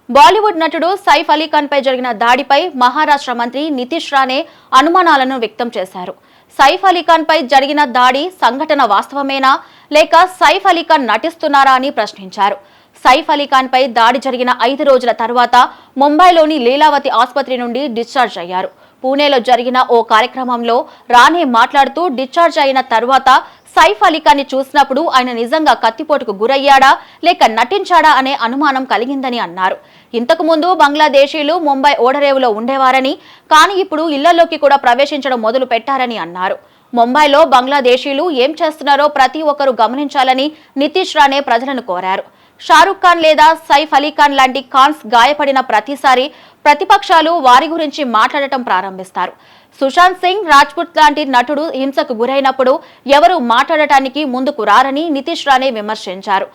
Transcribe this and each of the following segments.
బాలీవుడ్ నటుడు సైఫ్ అలీ ఖాన్ పై జరిగిన దాడిపై మహారాష్ట్ర మంత్రి నితీష్ రాణే అనుమానాలను వ్యక్తం చేశారు. సైఫ్ అలీ ఖాన్ పై జరిగిన దాడి సంఘటన వాస్తవమేనా లేక సైఫ్ అలీ ఖాన్ నటిస్తున్నారా అని ప్రశ్నించారు. సైఫ్ అలీ ఖాన్ పై దాడి జరిగిన 5 రోజుల తర్వాత ముంబైలోని లీలావతి ఆసుపత్రి నుండి డిశ్చార్జ్ అయ్యారు. పూణేలో జరిగిన ఓ కార్యక్రమంలో రాణే మాట్లాడుతూ డిశ్చార్జ్ అయిన తర్వాత సైఫ్ అలీ ఖాన్ ని చూసినప్పుడు ఆయన నిజంగా కత్తిపోటుకు గురయ్యాడా లేక నటించాడా అనే అనుమానం కలిగిందని అన్నారు. ఇంతకు ముందు బంగ్లాదేశీయులు ముంబై ఓడరేవులో ఉండేవారని, కానీ ఇప్పుడు ఇళ్లలోకి కూడా ప్రవేశించడం మొదలు పెట్టారని అన్నారు. ముంబైలో బంగ్లాదేశీయులు ఏం చేస్తున్నారో ప్రతి ఒక్కరూ గమనించాలని నితీష్ రాణే ప్రజలను కోరారు. షారుఖ్ ఖాన్ లేదా సైఫ్ అలీ ఖాన్ లాంటి ఖాన్స్ గాయపడిన ప్రతిసారి ప్రతిపక్షాలు వారి గురించి మాట్లాడటం ప్రారంభిస్తారు. సుశాంత్ సింగ్ రాజ్పుత్ లాంటి నటుడు హింసకు గురైనప్పుడు ఎవరూ మాట్లాడటానికి ముందుకు రారని నితీష్ రాణే విమర్శించారు.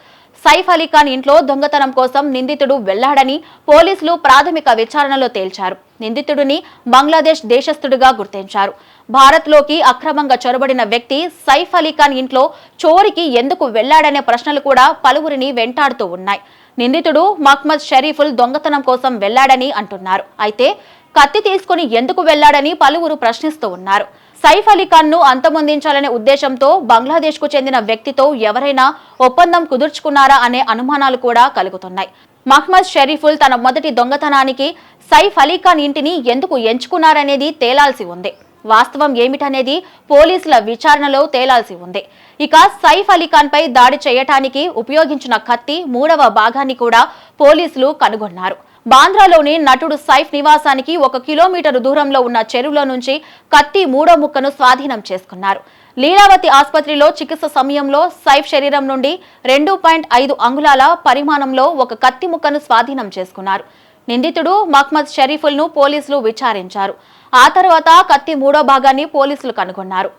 సైఫ్ అలీ ఖాన్ ఇంట్లో దొంగతనం కోసం నిందితుడు వెళ్లాడని పోలీసులు ప్రాథమిక విచారణలో తేల్చారు. నిందితుడిని బంగ్లాదేశ్ దేశస్థుడిగా గుర్తించారు. భారత్లోకి అక్రమంగా చొరబడిన వ్యక్తి సైఫ్ అలీ ఖాన్ ఇంట్లో చోరికి ఎందుకు వెళ్లాడనే ప్రశ్నలు కూడా పలువురిని వెంటాడుతూ ఉన్నాయి. నిందితుడు మహ్మద్ షరీఫుల్ దొంగతనం కోసం వెళ్లాడని అంటున్నారు. అయితే కత్తి తీసుకుని ఎందుకు వెళ్లాడని పలువురు ప్రశ్నిస్తూ ఉన్నారు. సైఫ్ అలీ ఖాన్ ను అంతమొందించాలనే ఉద్దేశంతో బంగ్లాదేశ్ కు చెందిన వ్యక్తితో ఎవరైనా ఒప్పందం కుదుర్చుకున్నారా అనే అనుమానాలు కూడా కలుగుతున్నాయి. మహ్మద్ షరీఫుల్ తన మొదటి దొంగతనానికి సైఫ్ అలీ ఖాన్ ఇంటిని ఎందుకు ఎంచుకున్నారనేది తేలాల్సి ఉంది. వాస్తవం ఏమిటనేది పోలీసుల విచారణలో తేలాల్సి ఉంది. ఇక సైఫ్ అలీ ఖాన్ పై దాడి చేయటానికి ఉపయోగించిన కత్తి 3వ భాగాన్ని కూడా పోలీసులు కనుగొన్నారు. బాంద్రాలోని నటుడు సైఫ్ నివాసానికి 1 కిలోమీటరు దూరంలో ఉన్న చెరువులో నుంచి కత్తి 3వ ముక్కను స్వాధీనం చేసుకున్నారు. లీలావతి ఆసుపత్రిలో చికిత్స సమయంలో సైఫ్ శరీరం నుండి 2.5 అంగుళాల పరిమాణంలో ఒక కత్తి ముక్కను స్వాధీనం చేసుకున్నారు. నిందితుడు మహ్మద్ షరీఫుల్ ను పోలీసులు విచారించారు. ఆ తర్వాత కత్తి 3వ భాగాన్ని పోలీసులు కనుగొన్నారు.